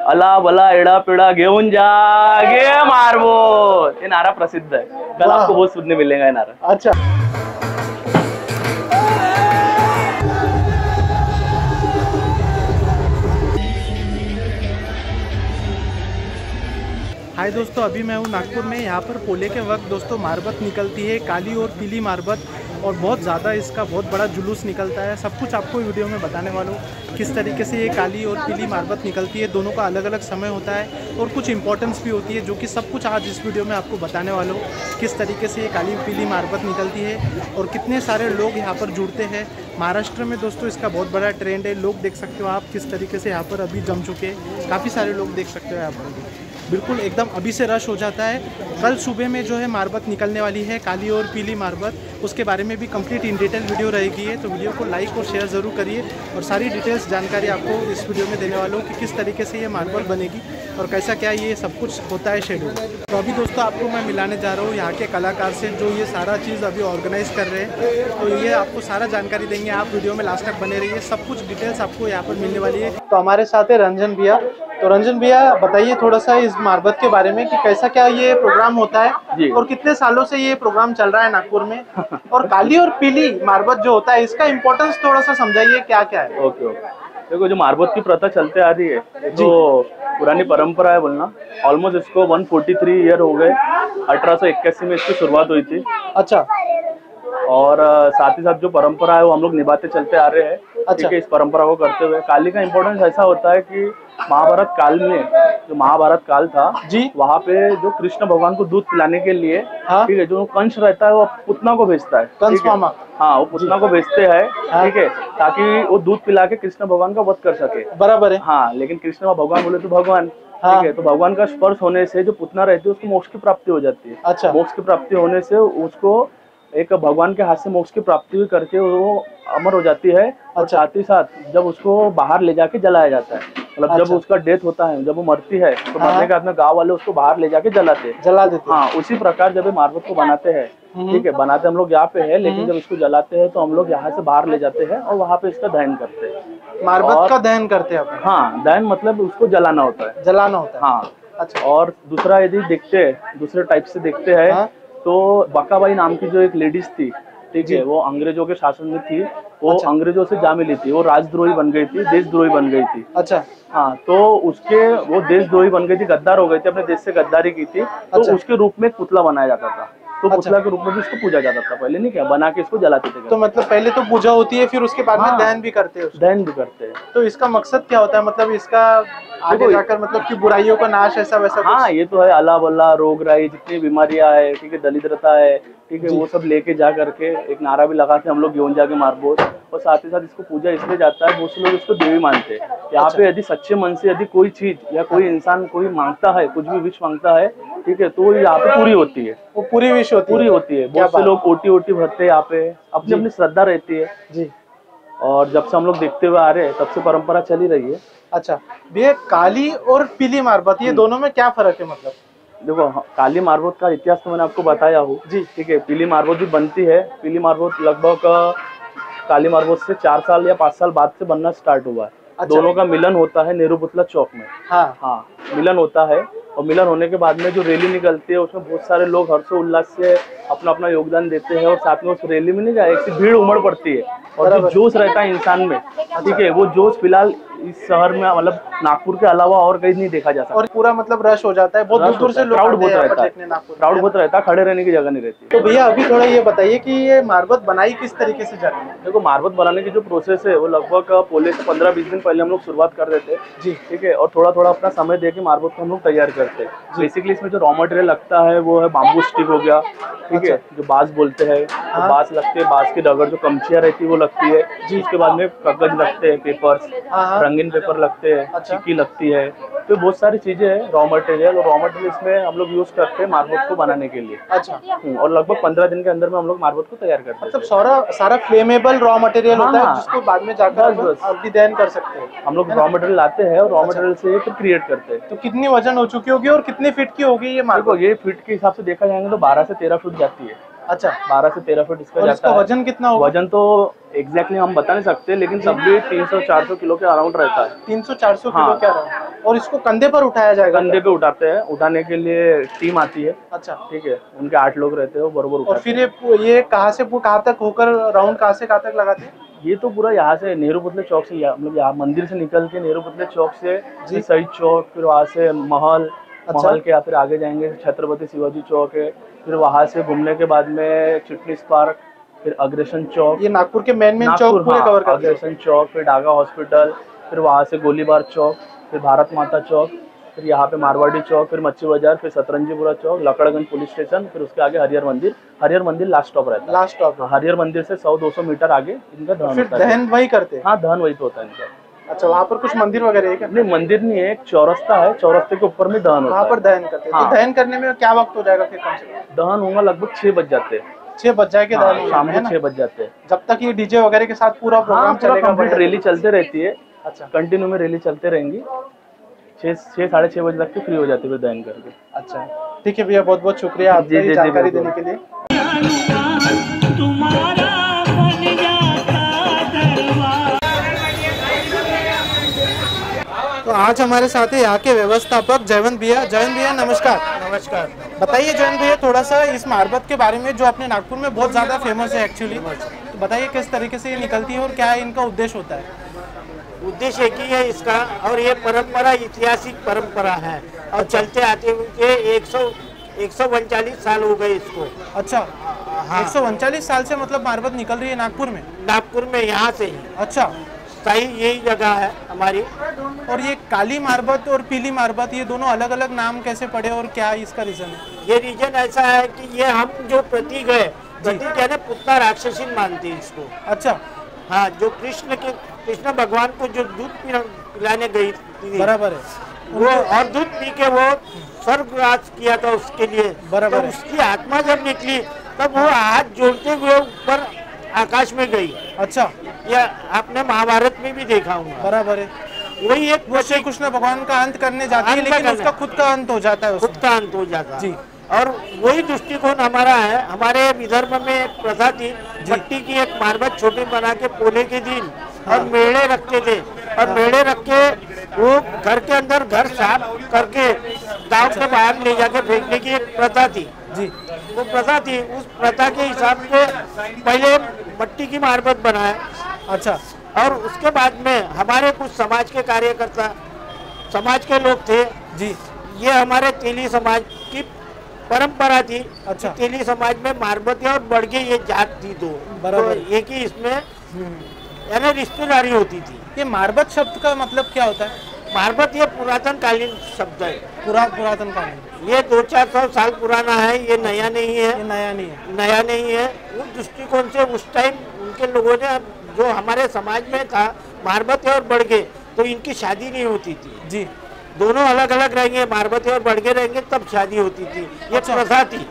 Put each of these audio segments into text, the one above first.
अला बला एड़ा पेड़ा घेऊन जा गे मारबोल, ये नारा प्रसिद्ध है। कल आपको बहुत सुनने मिलेगा ये नारा। अच्छा, हाय दोस्तों, अभी मैं हूँ नागपुर में। यहाँ पर पोले के वक्त दोस्तों मारबत निकलती है, काली और पीली मारबत, और बहुत ज़्यादा इसका बहुत बड़ा जुलूस निकलता है। सब कुछ आपको वीडियो में बताने वाला हूँ किस तरीके से ये काली और पीली मारबत निकलती है। दोनों का अलग अलग समय होता है और कुछ इंपॉर्टेंस भी होती है, जो कि सब कुछ आज इस वीडियो में आपको बताने वाला हूँ। किस तरीके से ये काली पीली मारबत निकलती है और कितने सारे लोग यहाँ पर जुड़ते हैं। महाराष्ट्र में दोस्तों इसका बहुत बड़ा ट्रेंड है। लोग देख सकते हो आप किस तरीके से यहाँ पर अभी जम चुके हैं। काफ़ी सारे लोग देख सकते हो यहाँ पर, बिल्कुल एकदम अभी से रश हो जाता है। कल सुबह में जो है मारबत निकलने वाली है, काली और पीली मारबत। उसके बारे में भी कंप्लीट इन डिटेल वीडियो रहेगी है, तो वीडियो को लाइक और शेयर ज़रूर करिए। और सारी डिटेल्स जानकारी आपको इस वीडियो में देने वाला हूँ कि किस तरीके से ये मारबत बनेगी और कैसा क्या ये सब कुछ होता है शेड्यूल। तो अभी दोस्तों आपको मैं मिलाने जा रहा हूँ यहाँ के कलाकार से, जो ये सारा चीज़ अभी ऑर्गेनाइज़ कर रहे हैं। तो ये आपको सारा जानकारी देंगे, आप वीडियो में लास्ट तक बने रहिए। सब कुछ डिटेल्स आपको यहाँ पर मिलने वाली है। तो हमारे साथ है रंजन भैया। तो रंजन भैया बताइए थोड़ा सा इस मारबत के बारे में कि कैसा क्या ये प्रोग्राम होता है और कितने सालों से ये प्रोग्राम चल रहा है नागपुर में, और काली और पीली मारबत जो होता है इसका इम्पोर्टेंस थोड़ा सा समझाइए क्या क्या है। ओके ओके, देखो जो मारबत की प्रथा चलते आ रही है तो पुरानी परंपरा है बोलना। ऑलमोस्ट इसको 143 ईयर हो गए। 1881 में इसकी शुरुआत हुई थी। अच्छा, और साथ ही साथ जो परंपरा है वो हम लोग निभाते चलते आ रहे हैं। ठीक है, इस परंपरा को करते हुए काली का इम्पोर्टेंस ऐसा होता है कि महाभारत काल में, जो महाभारत काल था जी, वहाँ पे जो कृष्ण भगवान को दूध पिलाने के लिए, ठीक है, जो कंस रहता है वो पुतना को भेजता है। कंस मामा, हाँ, वो पुतना को भेजते हैं, ठीक है, ताकि वो दूध पिला के कृष्ण भगवान का वध कर सके। बराबर है, हाँ। लेकिन कृष्ण भगवान बोले तो भगवान, ठीक है, तो भगवान का स्पर्श होने से जो पुतना रहती है उसको मोक्ष की प्राप्ति हो जाती है। अच्छा, मोक्ष की प्राप्ति होने से उसको एक भगवान के हाथ से मोक्ष की प्राप्ति करके वो अमर हो जाती है। और साथ ही साथ जब उसको बाहर ले जाके जलाया जाता है, मतलब जब उसका डेथ होता है, जब वो मरती है तो मरने के बाद में गांव वाले उसको बाहर ले जाके जला देते हैं। हाँ, उसी प्रकार जब मारबत को बनाते हैं, ठीक है, बनाते हम लोग यहाँ पे है, लेकिन जब इसको जलाते हैं तो हम लोग यहाँ से बाहर ले जाते हैं और वहाँ पे इसका दहन करते हैं। मारबत का दहन करते हैं? हाँ, दहन मतलब उसको जलाना होता है। जलाना होता है, हाँ। अच्छा, और दूसरा यदि देखते हैं, दूसरे टाइप से देखते हैं तो बकाबाई नाम की जो एक लेडीज थी, ठीक है, वो अंग्रेजों के शासन में थी। वो अंग्रेजों से जा मिली थी, वो राजद्रोही बन गई थी, देशद्रोही बन गई थी। अच्छा, हाँ, तो उसके वो देशद्रोही बन गई थी, गद्दार हो गई थी, अपने देश से गद्दारी की थी। तो उसके रूप में एक पुतला बनाया जाता था। तो पुतला के रूप में भी इसको पूजा जाता था पहले, नहीं क्या, बना के इसको जलाते थे। तो मतलब पहले तो पूजा होती है, फिर उसके बाद में दहन भी करते हैं। दहन भी करते हैं। तो इसका मकसद क्या होता है, मतलब इसका आगे जाकर मतलब कि बुराइयों का नाश ऐसा वैसा? हाँ, ये तो है, अला बल्ला रोग राई जितनी बीमारियां है, ठीक है, दरिद्रता है, ठीक है, वो सब लेके जा करके एक नारा भी लगाते हैं हम लोग, घेऊन जाके मारबोल। और साथ ही साथ इसको पूजा इसलिए जाता है, बहुत से लोग इसको देवी मानते हैं। यहाँ पे यदि सच्चे मन से यदि कोई चीज या कोई इंसान कोई मांगता है, कुछ भी विश मांगता है, ठीक है, तो यहाँ पे पूरी होती है। वो पूरी विश पूरी होती है। बहुत से लोग ओटी ओटी भरते हैं यहाँ पे, अपनी अपनी श्रद्धा रहती है जी। और जब से हम लोग देखते हुए आ रहे हैं तब से परंपरा चली रही है। अच्छा भैया, काली और पीली मारबत ये दोनों में क्या फर्क है? मतलब देखो, काली मारबत का इतिहास तो मैंने आपको बताया हूँ जी, ठीक है। पीली मारबत भी बनती है। पीली मारबत लगभग काली मारबत से 4 साल या 5 साल बाद से बनना स्टार्ट हुआ है। अच्छा। दोनों का मिलन होता है नेहरू पुतला चौक में। हाँ, मिलन होता है। और मिलन होने के बाद में जो रैली निकलती है उसमें बहुत सारे लोग हर्षोल्लास से अपना अपना योगदान देते हैं। और साथ में उस रैली में नहीं जाए, एक भीड़ उमड़ पड़ती है। और जो जोश रहता है इंसान में, ठीक है, वो जोश फिलहाल इस शहर में, मतलब नागपुर के अलावा और कहीं नहीं देखा जा सकता। और पूरा मतलब रश हो जाता है, बहुत दूर दूर से लोग, क्राउड बहुत रहता है, क्राउड बहुत रहता है, खड़े रहने की जगह नहीं रहती। तो भैया अभी थोड़ा ये बताइए कि ये मारबत बनाई किस तरीके से जाती है? देखो, मारबत बनाने की जो प्रोसेस है वो लगभग पोले से 15-20 दिन पहले हम लोग शुरुआत कर देते हैं जी, ठीक है। और थोड़ा थोड़ा अपना समय दे के मारबत को हम लोग तैयार करते हैं। बेसिकली इसमें जो रॉ मटेरियल लगता है वो है बाम्बू स्टिक हो गया, ठीक है, जो बांस बोलते हैं, तो बांस लगते हैं, बांस की डगर जो कमचियाँ रहती है वो लगती है जी। उसके बाद में कागज लगते हैं, पेपर्स, रंगीन पेपर लगते हैं, चिक्की लगती है। तो बहुत सारी चीजें हैं रॉ मटेरियल, और रॉ मटेरियल इसमें हम लोग यूज करते हैं मारबत को बनाने के लिए। अच्छा, और लगभग 15 दिन के अंदर में हम लोग मारबत को तैयार करते हैं। मतलब सारा फ्लेमेबल रॉ मटेरियल होता है जिसको बाद में जाकर डिजाइन कर सकते हैं। हम लोग रॉ मटेरियल लाते हैं और रॉ मटेरियल से फिर क्रिएट करते हैं। तो कितनी वजन हो चुकी होगी और कितनी फीट की होगी ये मारबत? ये फीट के हिसाब से देखा जाएगा तो 12 से 13 फीट जाती है। अच्छा 12 से 13 फीट इसका और जाता इसका है। वजन कितना होगा? वजन तो एग्जैक्टली हम बता नहीं सकते, लेकिन तब भी 300-400 किलो के अराउंड रहता है। 300-400 हाँ। किलो के अराउंड। और इसको कंधे पर उठाया जाएगा? कंधे पे उठाते हैं, उठाने के लिए टीम आती है। अच्छा ठीक है, उनके 8 लोग रहते हैं, वो बरोबर और उठाते फिर ये कहाँ से कहाँ तक होकर राउंड कहाँ से कहाँ तक लगाते हैं? ये तो पूरा यहाँ से नेहरू पुतले चौक से, मतलब यहाँ मंदिर से निकल के नेहरू पुतले चौक से फिर शहीद चौक, फिर वहाँ से महल, अच्छा। महल के या फिर आगे जाएंगे छत्रपति शिवाजी चौक है, फिर वहाँ से घूमने के बाद में चिटनीस पार्क, फिर अग्रेसन चौक। ये नागपुर के मेन चौक पूरे कवर करते हैं। अग्रेसन चौक, फिर डागा हॉस्पिटल, फिर वहाँ से गोलीबार चौक, फिर भारत माता चौक, फिर यहाँ पे मारवाड़ी चौक, फिर मच्छी बाजार, फिर सतरंजीपुरा चौक, लकड़गंज पुलिस स्टेशन, फिर उसके आगे हरिहर मंदिर। हरिहर मंदिर लास्ट स्टॉप रहता है। Last stop. हरिहर मंदिर से 100-200 मीटर आगे इनका दहन फिर होता है। दहन वही करते हैं? हाँ, दहन वही पे होता है इनका। अच्छा, वहाँ पर कुछ मंदिर वगैरह है क्या? नहीं, मंदिर नहीं है, एक चौरस्ता है, चौरस्ते के ऊपर में दहन होता है। वहाँ पर दहन करते हैं। हाँ। तो दहन करने में क्या वक्त हो जाएगा फिर कम से कम? दहन होगा लगभग 6 बज जाते हैं। 6 बज जाएंगे दहन होने शाम में, को है ना? 6 बज जाते हैं। जब तक ये डीजे वगैरह के साथ पूरा प्रोग्राम चलेगा? कंप्लीट रैली चलते रहती है। अच्छा कंटिन्यू में रैली चलते रहेंगी। 6-6:30 बजे तक फ्री हो जाती है दहन करके। अच्छा, ठीक है भैया, बहुत बहुत शुक्रिया आपका ये जानकारी देने के लिए। तो आज हमारे साथ है यहाँ के व्यवस्थापक जयवंत भैया। जयवंत भैया नमस्कार। नमस्कार। बताइए जयवंत भैया थोड़ा सा इस मारबत के बारे में, जो अपने नागपुर में बहुत ज़्यादा फेमस है एक्चुअली, तो बताइए किस तरीके से ये निकलती है और क्या इनका उद्देश्य होता है? उद्देश्य एक ही है इसका, और ये परंपरा ऐतिहासिक परंपरा है और चलते आते हुए 139 साल हो गए इसको। अच्छा, 139 साल से मतलब मारबत निकल रही है नागपुर में? नागपुर में यहाँ से ही। अच्छा, सही यही जगह है हमारी। और ये काली मारबत और पीली मारबत, ये दोनों अलग अलग नाम कैसे पड़े और क्या इसका रीजन है? ये रीजन ऐसा है कि ये हम जो प्रतीक है, प्रतीक है ना, पुतना राक्षसीन मानते हैं इसको। अच्छा। हाँ, जो कृष्ण भगवान को जो दूध पिलाने गई थी, बराबर है, वो और दूध पी के वो स्वर्गवास किया था उसके लिए। बराबर तो उसकी आत्मा जब निकली तब वो हाथ जोड़ते हुए ऊपर आकाश में गई। अच्छा, यह आपने महाभारत में भी देखा होगा। बराबर है। वही एक वो श्री कृष्ण भगवान का अंत करने जाती है, लेकिन उसका खुद का अंत हो जाता है, खुद का अंत हो जाता है जी। और वही दृष्टिकोण हमारा है। हमारे विदर्भ में एक प्रथा थी, मट्टी की एक मारबत छोटी बना के पोले के दिन और मेढ़े रखते थे, और मेढ़े रख के वो घर के अंदर घर साफ करके गांव के बाहर ले जाके फेंकने की एक प्रथा थी जी। वो प्रथा थी। उस प्रथा के हिसाब से पहले मट्टी की मारबत बनाया। अच्छा। और उसके बाद में हमारे कुछ समाज के कार्यकर्ता, समाज के लोग थे जी। ये हमारे तेली समाज की परंपरा थी। अच्छा। तेली समाज में मारबती और बड़गे ये जात थी दो, बराबर। तो एक ही इसमें यानी रिश्तेदारी होती थी। ये मारबत शब्द का मतलब क्या होता है? मारबत ये पुरातन कालीन शब्द है। पुरातन कालीन। ये 200-400 साल पुराना है, ये नया नहीं है। ये नया नहीं है। नया नहीं है। उस दृष्टिकोण से उस टाइम उनके लोगों ने, जो हमारे समाज में था मारबती और बड़गे, तो इनकी शादी नहीं होती थी जी। दोनों अलग अलग रहेंगे, मारबती और बड़गे रहेंगे तब शादी होती थी। ये अच्छा। प्रथा थी।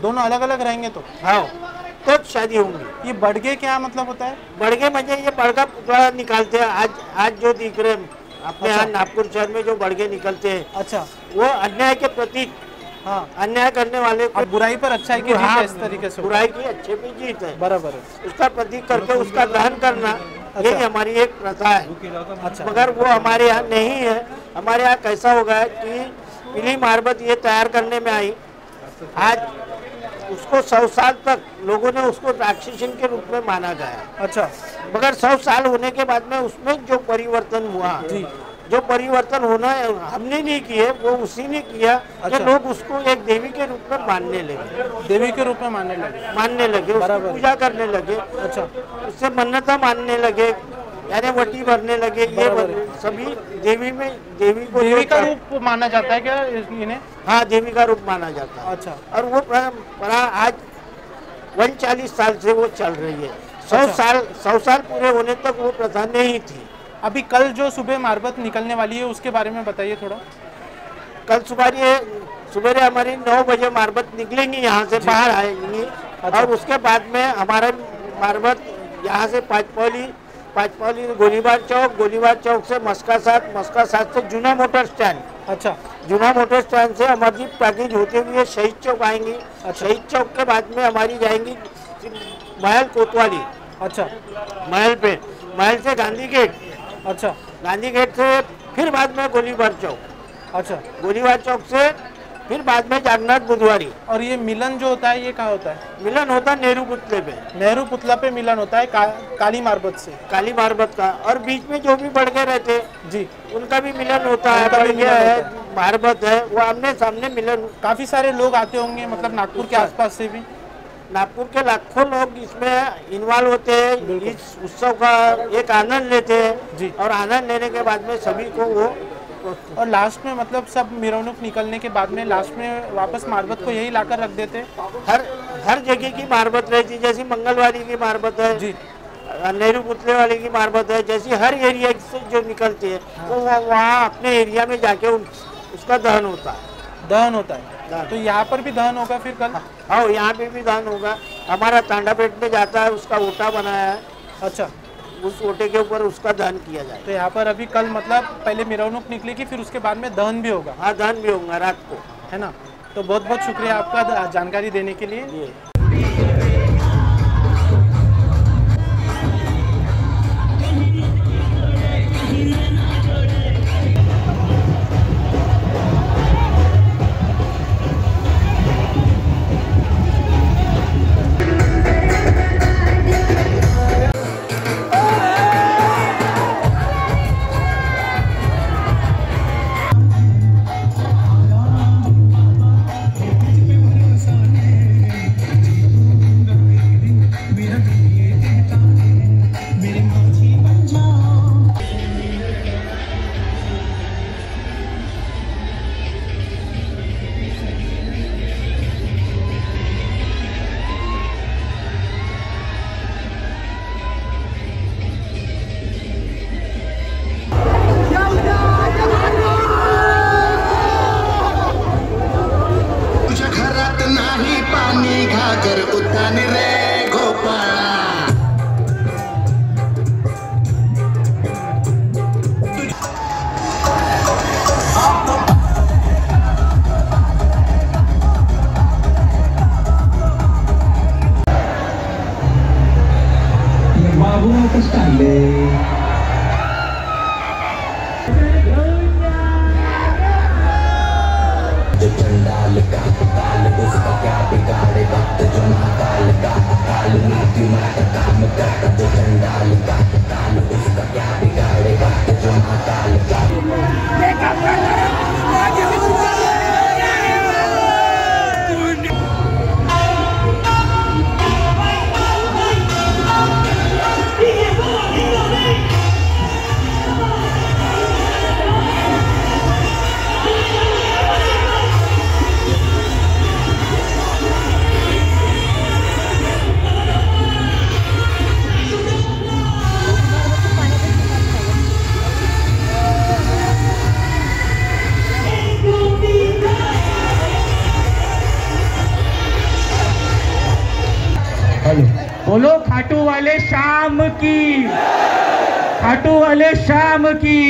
दोनों अलग अलग रहेंगे तो? हाँ, तब शादी होंगी। ये बड़गे क्या मतलब होता है? बड़गे म्हणजे ये बड़का पुतला निकालते हैं। आज जो दिख रहे हैं अपने यहाँ नागपुर शहर में जो बड़गे निकलते हैं, अच्छा, वो अन्याय के प्रतीक। हाँ, अन्याय करने वाले को, अब बुराई पर अच्छाई की जीत है, इस तरीके से। बुराई की अच्छे पे जीत है, बराबर है। उसका प्रतीक करके उसका दहन करना, यही हमारी एक प्रथा है। अच्छा। मगर वो हमारे यहाँ नहीं है। हमारे यहाँ कैसा होगा कि पीली मारबत ये तैयार करने में आई, आज उसको 100 साल तक लोगों ने उसको राक्षसीन के रूप में माना गया। अच्छा। मगर 100 साल होने के बाद में उसमें जो परिवर्तन हुआ, जो परिवर्तन होना हमने नहीं किए, वो उसी ने किया। अच्छा। कि लोग उसको एक देवी के रूप में मानने लगे, देवी के रूप में मानने लगे, उसकी पूजा करने लगे। अच्छा। उससे मन्नता मानने लगे, यानी वटी भरने लगे। ये सभी देवी को देवी का रूप माना जाता है क्या इन्हें? हाँ, देवी का रूप माना जाता है। अच्छा। और वो परंपरा आज 39 साल से वो चल रही है। 100 साल पूरे होने तक वो प्रथा नहीं थी। अभी कल जो सुबह मारबत निकलने वाली है उसके बारे में बताइए थोड़ा। कल सुबह हमारी 9 बजे मारबत निकलेंगी, यहाँ से बाहर आएंगी। अच्छा। और उसके बाद में हमारा मारबत यहाँ से पाँचपौली गोलीबार चौक से मस्का सात से जूना मोटर स्टैंड, अच्छा, जूना मोटर स्टैंड से अमरदीप पैकेज होते हुए शहीद चौक आएंगी। शहीद चौक के बाद में हमारी जाएंगी महल कोतवाली। अच्छा, महल से गांधी गेट। अच्छा, गांधी गेट से फिर बाद में गोलीबार चौक। अच्छा, गोलीबार चौक से फिर बाद में जागनाथ बुधवारी। और ये मिलन जो होता है ये कहाँ होता है? मिलन होता है नेहरू पुतले पे। नेहरू पुतला पे मिलन होता है काली मारबत से। काली मारबत का। और बीच में जो भी बढ़ गए रहते जी, उनका भी मिलन होता है। बढ़ है मारबत है वो आमने सामने मिलन। काफी सारे लोग आते होंगे, मतलब नागपुर के आसपास से भी। नागपुर के लाखों लोग इसमें इन्वॉल्व होते हैं, इस उत्सव का एक आनंद लेते हैं जी। और आनंद लेने के बाद में सभी को वो और लास्ट में मतलब सब मिरवणूक निकलने के बाद में लास्ट में वापस मारबत को यही लाकर रख देते हैं। हर जगह की मारबत रहती, जैसी मंगलवारी की मारबत है जी, नेहरू पुतले वाले की मारबत है, जैसी हर एरिया से जो निकलती है वो वहाँ अपने एरिया में जाके उसका दहन होता है। दहन होता है तो यहाँ पर भी दहन होगा फिर कल? हाँ, यहाँ पे भी दहन होगा। हमारा तांडापेट में जाता है, उसका ओटा बनाया है। अच्छा, उस ओटे के ऊपर उसका दहन किया जाए। तो यहाँ पर अभी कल मतलब पहले मिरवणूक निकलेगी फिर उसके बाद में दहन भी होगा? हाँ, दहन भी होगा रात को, है ना। तो बहुत बहुत शुक्रिया आपका जानकारी देने के लिए। चंडाल का काल उसका क्या बिगाड़े वक्त जो महाकाल का काल मृत्यु मत काम करता जो चंडाल का काल उसका क्या बिगाड़े वक्त जो महाकाल का। बोलो खाटू वाले शाम की, खाटू वाले शाम की।